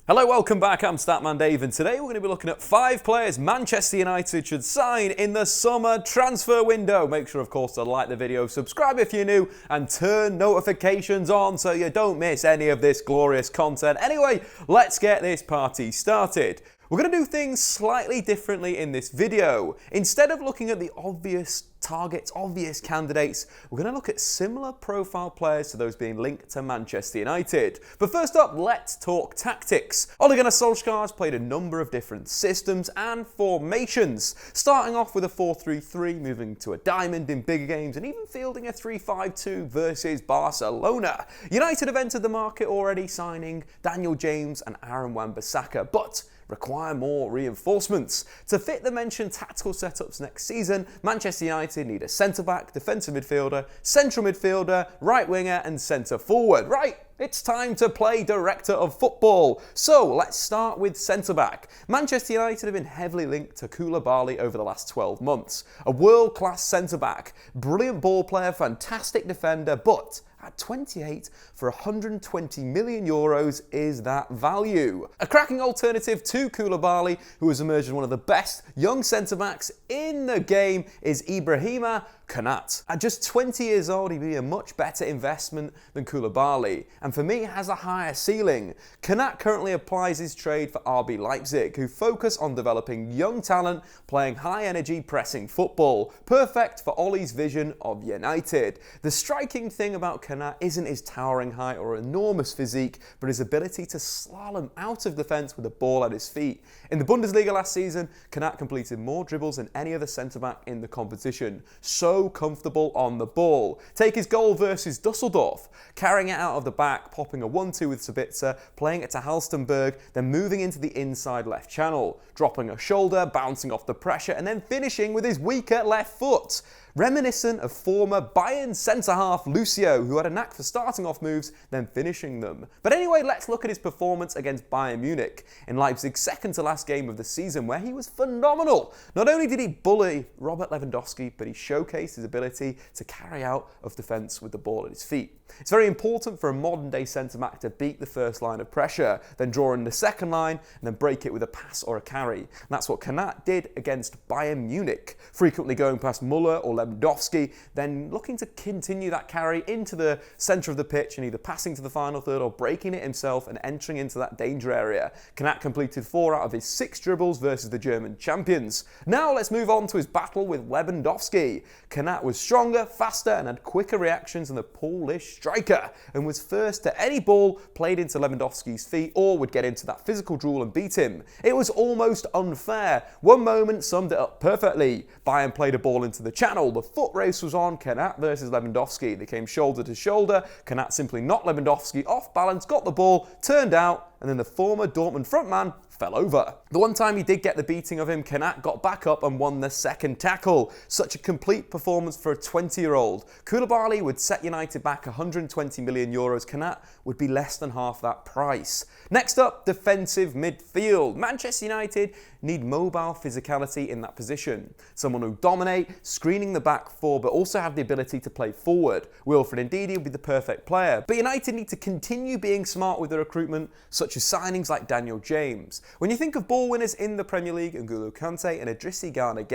Hello, welcome back. I'm Statman Dave, and today we're going to be looking at 5 players Manchester United should sign in the summer transfer window. Make sure, of course, to like the video, subscribe if you're new, and turn notifications on so you don't miss any of this glorious content. Anyway, let's get this party started. We're going to do things slightly differently in this video. Instead of looking at the obvious targets, obvious candidates, we're going to look at similar profile players to those being linked to Manchester United. But first up, let's talk tactics. Ole Gunnar Solskjaer has played a number of different systems and formations, starting off with a 4-3-3, moving to a diamond in bigger games, and even fielding a 3-5-2 versus Barcelona. United have entered the market already, signing Daniel James and Aaron Wan-Bissaka, but require more reinforcements. To fit the mentioned tactical setups next season, Manchester United need a centre-back, defensive midfielder, central midfielder, right winger and centre-forward. Right, it's time to play director of football. So let's start with centre-back. Manchester United have been heavily linked to Koulibaly over the last 12 months. A world-class centre-back, brilliant ball player, fantastic defender, but at 28 for €120 million is that value. A cracking alternative to Koulibaly, who has emerged as one of the best young centre-backs in the game, is Ibrahima Konate. At just 20 years old, he'd be a much better investment than Koulibaly, and for me has a higher ceiling. Konate currently applies his trade for RB Leipzig, who focus on developing young talent playing high-energy pressing football, perfect for Ole's vision of United. The striking thing about Konate isn't his towering height or enormous physique, but his ability to slalom out of defence with the ball at his feet. In the Bundesliga last season, Konate completed more dribbles than any other centre-back in the competition. So comfortable on the ball. Take his goal versus Dusseldorf, carrying it out of the back, popping a 1-2 with Sabitzer, playing it to Halstenberg, then moving into the inside left channel, dropping a shoulder, bouncing off the pressure, and then finishing with his weaker left foot. Reminiscent of former Bayern centre-half Lucio, who had a knack for starting off moves, then finishing them. But anyway, let's look at his performance against Bayern Munich in Leipzig's second to last game of the season, where he was phenomenal. Not only did he bully Robert Lewandowski, but he showcased his ability to carry out of defence with the ball at his feet. It's very important for a modern-day centre-back to beat the first line of pressure, then draw in the second line, and then break it with a pass or a carry. And that's what Konate did against Bayern Munich, frequently going past Müller or Lewandowski, then looking to continue that carry into the centre of the pitch and either passing to the final third or breaking it himself and entering into that danger area. Konate completed 4 out of his 6 dribbles versus the German champions. Now let's move on to his battle with Lewandowski. Konate was stronger, faster and had quicker reactions than the Polish striker, and was first to any ball played into Lewandowski's feet or would get into that physical duel and beat him. It was almost unfair. One moment summed it up perfectly. Bayern played a ball into the channel, the foot race was on, Konate versus Lewandowski. They came shoulder to shoulder, Konate simply knocked Lewandowski off balance, got the ball, turned out, and then the former Dortmund frontman fell over. The one time he did get the beating of him, Konate got back up and won the second tackle. Such a complete performance for a 20-year-old. Koulibaly would set United back €120 million. Konate would be less than half that price. Next up, defensive midfield. Manchester United need mobile physicality in that position. Someone who dominate, screening the back four, but also have the ability to play forward. Wilfried Ndidi would be the perfect player. But United need to continue being smart with the recruitment, such as signings like Daniel James. When you think of ball winners in the Premier League, Konate and Idrissa Gana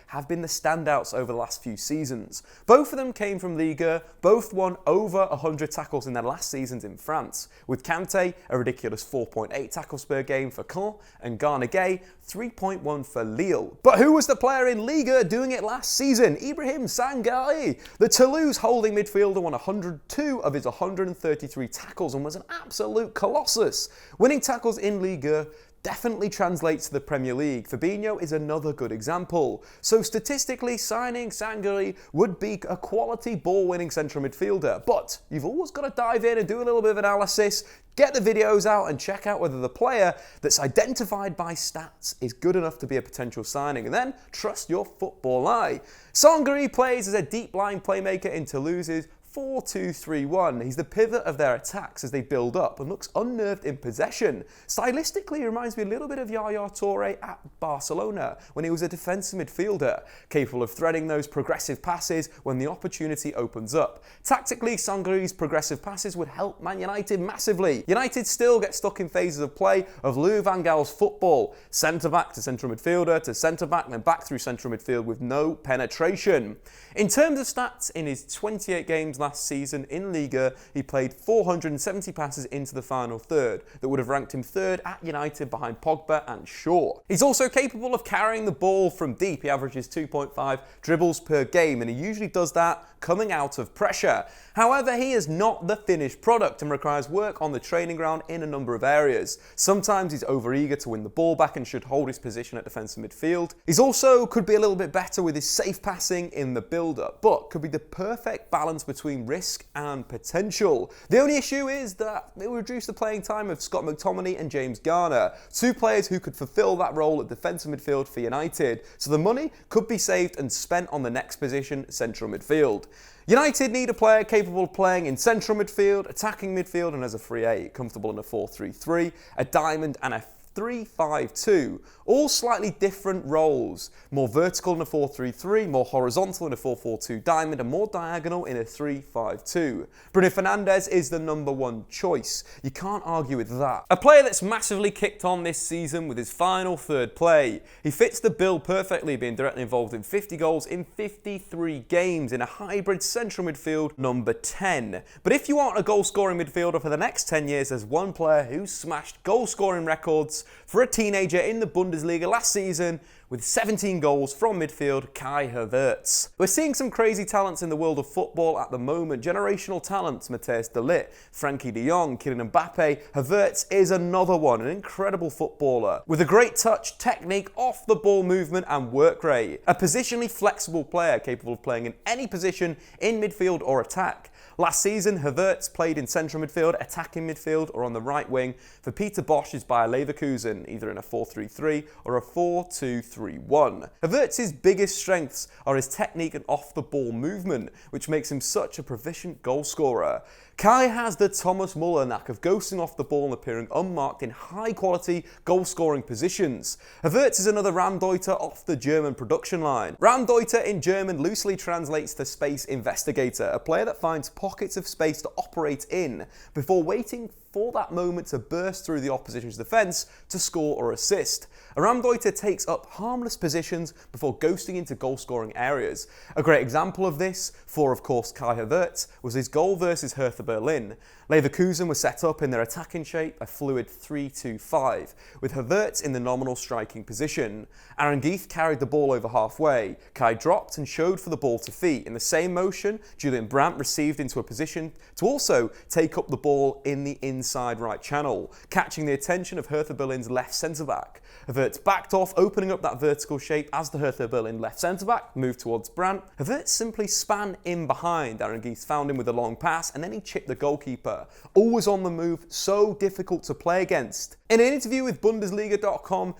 have been the standouts over the last few seasons. Both of them came from Liga, both won over 100 tackles in their last seasons in France, with Kante a ridiculous 4.8 tackles per game for Caen, and Gana 3.1 for Lille. But who was the player in Liga doing it last season? Ibrahima Sangare. The Toulouse holding midfielder won 102 of his 133 tackles and was an absolute colossus. Winning tackles in Liga definitely translates to the Premier League. Fabinho is another good example. So statistically, signing Sangare would be a quality ball-winning central midfielder. But you've always got to dive in and do a little bit of analysis, get the videos out and check out whether the player that's identified by stats is good enough to be a potential signing, and then trust your football eye. Sangare plays as a deep-line playmaker in Toulouse's 4-2-3-1. He's the pivot of their attacks as they build up and looks unnerved in possession. Stylistically, he reminds me a little bit of Yaya Toure at Barcelona when he was a defensive midfielder, capable of threading those progressive passes when the opportunity opens up. Tactically, Sangri's progressive passes would help Man United massively. United still get stuck in phases of play of Louis van Gaal's football. Centre-back to central midfielder to centre-back, then back through central midfield with no penetration. In terms of stats, in his 28 games last season in Liga, he played 470 passes into the final third that would have ranked him third at United behind Pogba and Shaw. He's also capable of carrying the ball from deep. He averages 2.5 dribbles per game, and he usually does that coming out of pressure. However, he is not the finished product and requires work on the training ground in a number of areas. Sometimes he's overeager to win the ball back and should hold his position at defensive midfield. He's also could be a little bit better with his safe passing in the build-up, but could be the perfect balance between risk and potential. The only issue is that it will reduce the playing time of Scott McTominay and James Garner, two players who could fulfill that role at defensive midfield for United, so the money could be saved and spent on the next position, central midfield. United need a player capable of playing in central midfield, attacking midfield and as a free 8, comfortable in a 4-3-3, a diamond and a 3-5-2, all slightly different roles. More vertical in a 4-3-3, more horizontal in a 4-4-2 diamond, and more diagonal in a 3-5-2. Bruno Fernandes is the number one choice. You can't argue with that. A player that's massively kicked on this season with his final third play. He fits the bill perfectly, being directly involved in 50 goals in 53 games in a hybrid central midfield number 10. But if you want a goal-scoring midfielder for the next 10 years, there's one player who smashed goal-scoring records for a teenager in the Bundesliga last season with 17 goals from midfield, Kai Havertz. We're seeing some crazy talents in the world of football at the moment. Generational talents, Matthijs de Ligt, Frankie de Jong, Kylian Mbappe. Havertz is another one, an incredible footballer with a great touch, technique, off-the-ball movement and work rate. A positionally flexible player capable of playing in any position in midfield or attack. Last season, Havertz played in central midfield, attacking midfield, or on the right wing for Peter Bosch's Bayer Leverkusen, either in a 4-3-3 or a 4-2-3-1. Havertz's biggest strengths are his technique and off-the-ball movement, which makes him such a proficient goalscorer. Kai has the Thomas Muller knack of ghosting off the ball and appearing unmarked in high-quality goal-scoring positions. Havertz is another Raumdeuter off the German production line. Raumdeuter in German loosely translates to space investigator, a player that finds pockets of space to operate in before waiting for that moment to burst through the opposition's defence to score or assist. A Raumdeuter takes up harmless positions before ghosting into goal-scoring areas. A great example of this, for of course Kai Havertz, was his goal versus Hertha Berlin. Leverkusen was set up in their attacking shape, a fluid 3-2-5, with Havertz in the nominal striking position. Aaron Geith carried the ball over halfway. Kai dropped and showed for the ball to feet. In the same motion, Julian Brandt received into a position to also take up the ball in the inside right channel, catching the attention of Hertha Berlin's left centre-back. Havertz backed off, opening up that vertical shape as the Hertha Berlin left centre-back moved towards Brandt. Havertz simply span in behind. Aaron Geith found him with a long pass and then he chipped the goalkeeper. Always on the move, so difficult to play against. In an interview with Bundesliga.com,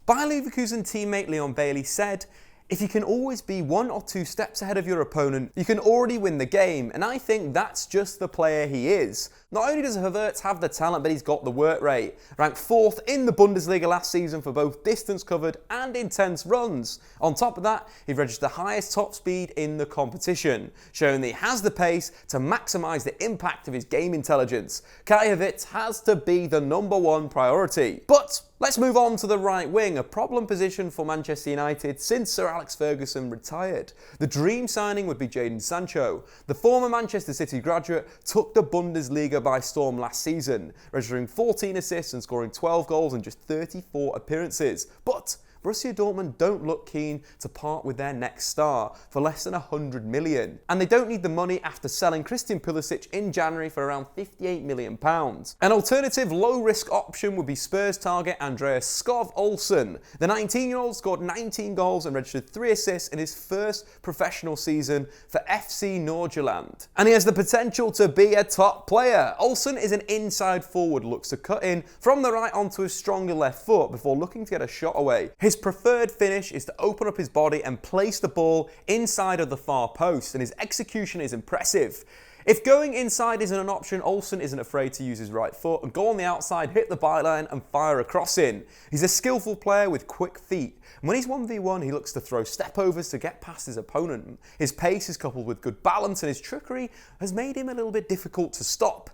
Bayer Leverkusen teammate Leon Bailey said, "If you can always be 1 or 2 steps ahead of your opponent, you can already win the game, and I think that's just the player he is." Not only does Havertz have the talent, but he's got the work rate. Ranked 4th in the Bundesliga last season for both distance covered and intense runs. On top of that, he registered the highest top speed in the competition, showing that he has the pace to maximise the impact of his game intelligence. Kai Havertz has to be the number one priority. But let's move on to the right wing, a problem position for Manchester United since Sir Alex Ferguson retired. The dream signing would be Jadon Sancho. The former Manchester City graduate took the Bundesliga by storm last season, registering 14 assists and scoring 12 goals in just 34 appearances. But Borussia Dortmund don't look keen to part with their next star for less than 100 million. And they don't need the money after selling Christian Pulisic in January for around £58 million. An alternative low-risk option would be Spurs target Andreas Scoff Olson. The 19-year-old scored 19 goals and registered 3 assists in his first professional season for FC Nordjylland. And he has the potential to be a top player. Olson is an inside forward, looks to cut in from the right onto his stronger left foot before looking to get a shot away. His preferred finish is to open up his body and place the ball inside of the far post, and his execution is impressive. If going inside isn't an option, Olson isn't afraid to use his right foot and go on the outside, hit the byline and fire a cross in. He's a skillful player with quick feet. And when he's 1v1, he looks to throw step-overs to get past his opponent. His pace is coupled with good balance and his trickery has made him a little bit difficult to stop.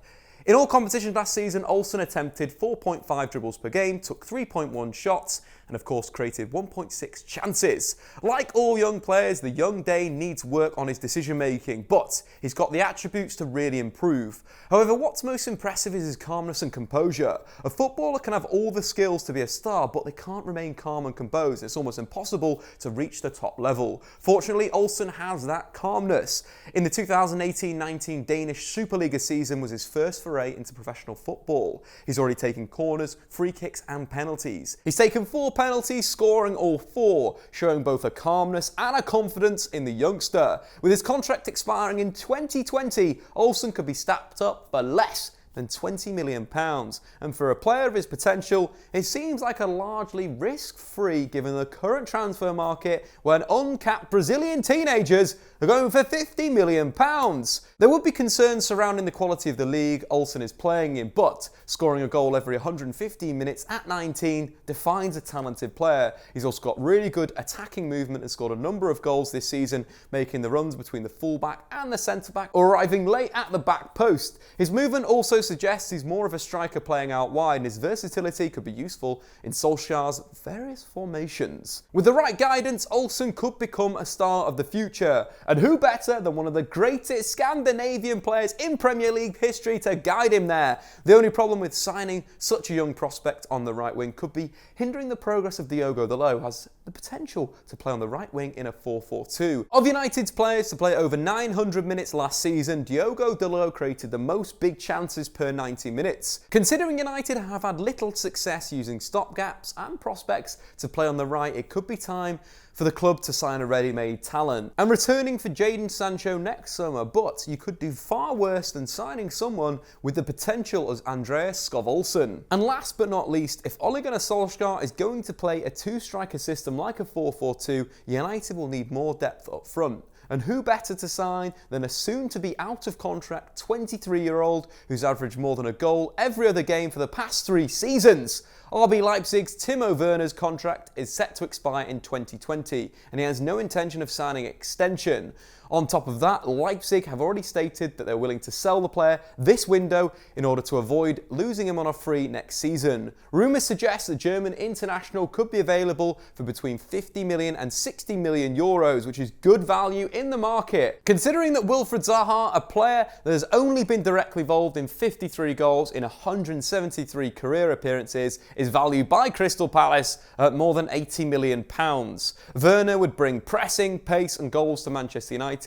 In all competitions last season, Olson attempted 4.5 dribbles per game, took 3.1 shots, and of course created 1.6 chances. Like all young players, the young Dane needs work on his decision making, but he's got the attributes to really improve. However, what's most impressive is his calmness and composure. A footballer can have all the skills to be a star, but they can't remain calm and composed. It's almost impossible to reach the top level. Fortunately, Olson has that calmness. In the 2018-19 Danish Superliga season was his first foray into professional football. He's already taken corners, free kicks and penalties. He's taken 4 penalties, scoring all 4, showing both a calmness and a confidence in the youngster. With his contract expiring in 2020, Olson could be snapped up for less than £20 million. And for a player of his potential, it seems like a largely risk-free given the current transfer market when uncapped Brazilian teenagers are going for £50 million. There would be concerns surrounding the quality of the league Olson is playing in, but scoring a goal every 115 minutes at 19 defines a talented player. He's also got really good attacking movement and scored a number of goals this season, making the runs between the fullback and the centre-back or arriving late at the back post. His movement also suggests he's more of a striker playing out wide, and his versatility could be useful in Solskjaer's various formations. With the right guidance, Olson could become a star of the future. And who better than one of the greatest Scandinavian players in Premier League history to guide him there? The only problem with signing such a young prospect on the right wing could be hindering the progress of Diogo Dalot, who has the potential to play on the right wing in a 4-4-2. Of United's players to play over 900 minutes last season, Diogo Dalot created the most big chances per 90 minutes. Considering United have had little success using stopgaps and prospects to play on the right, it could be time for the club to sign a ready-made talent. And returning for Jadon Sancho next summer, but you could do far worse than signing someone with the potential as Andreas Scoff Olson. And last but not least, if Ole Gunnar Solskjaer is going to play a 2-striker system like a 4-4-2, United will need more depth up front. And who better to sign than a soon-to-be out-of-contract 23-year-old who's averaged more than a goal every other game for the past 3 seasons? RB Leipzig's Timo Werner's contract is set to expire in 2020, and he has no intention of signing an extension. On top of that, Leipzig have already stated that they're willing to sell the player this window in order to avoid losing him on a free next season. Rumours suggest the German international could be available for between 50 million and 60 million euros, which is good value in the market. Considering that Wilfried, a player that has only been directly involved in 53 goals in 173 career appearances, is valued by Crystal Palace at more than £80 million. Werner would bring pressing, pace and goals to Manchester United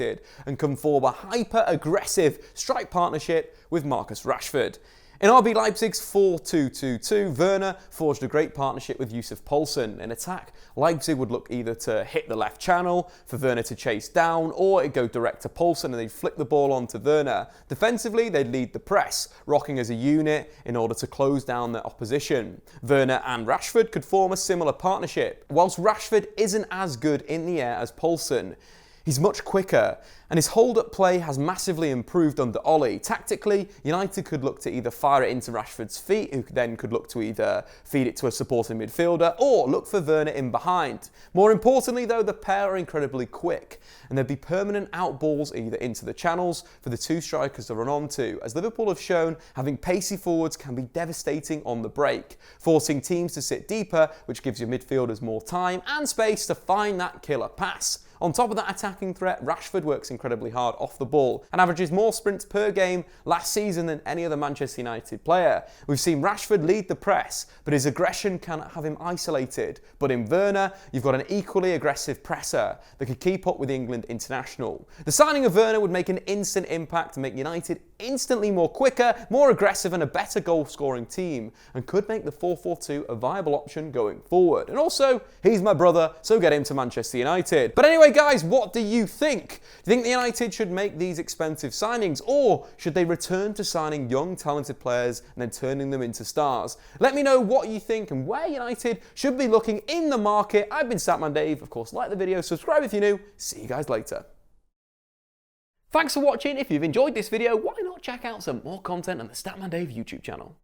and can form a hyper-aggressive strike partnership with Marcus Rashford. In RB Leipzig's 4-2-2-2, Werner forged a great partnership with Yussuf Poulsen. In attack, Leipzig would look either to hit the left channel for Werner to chase down, or it'd go direct to Poulsen and they'd flick the ball onto Werner. Defensively, they'd lead the press, rocking as a unit in order to close down their opposition. Werner and Rashford could form a similar partnership. Whilst Rashford isn't as good in the air as Poulsen, he's much quicker, and his hold-up play has massively improved under Ole. Tactically, United could look to either fire it into Rashford's feet, who then could look to either feed it to a supporting midfielder, or look for Werner in behind. More importantly though, the pair are incredibly quick, and there'd be permanent outballs either into the channels for the 2 strikers to run onto. As Liverpool have shown, having pacey forwards can be devastating on the break, forcing teams to sit deeper, which gives your midfielders more time and space to find that killer pass. On top of that attacking threat, Rashford works incredibly hard off the ball and averages more sprints per game last season than any other Manchester United player. We've seen Rashford lead the press, but his aggression can have him isolated. But in Werner, you've got an equally aggressive presser that could keep up with the England international. The signing of Werner would make an instant impact and make United instantly more quicker, more aggressive and a better goal-scoring team, and could make the 4-4-2 a viable option going forward. And also, he's my brother, so get him to Manchester United. But anyway guys, what do you think? Do you think the United should make these expensive signings, or should they return to signing young talented players and then turning them into stars? Let me know what you think and where United should be looking in the market. I've been Statman Dave. Of course, like the video, subscribe if you're new. See you guys later. Thanks for watching. If you've enjoyed this video, why not check out some more content on the Statman Dave YouTube channel.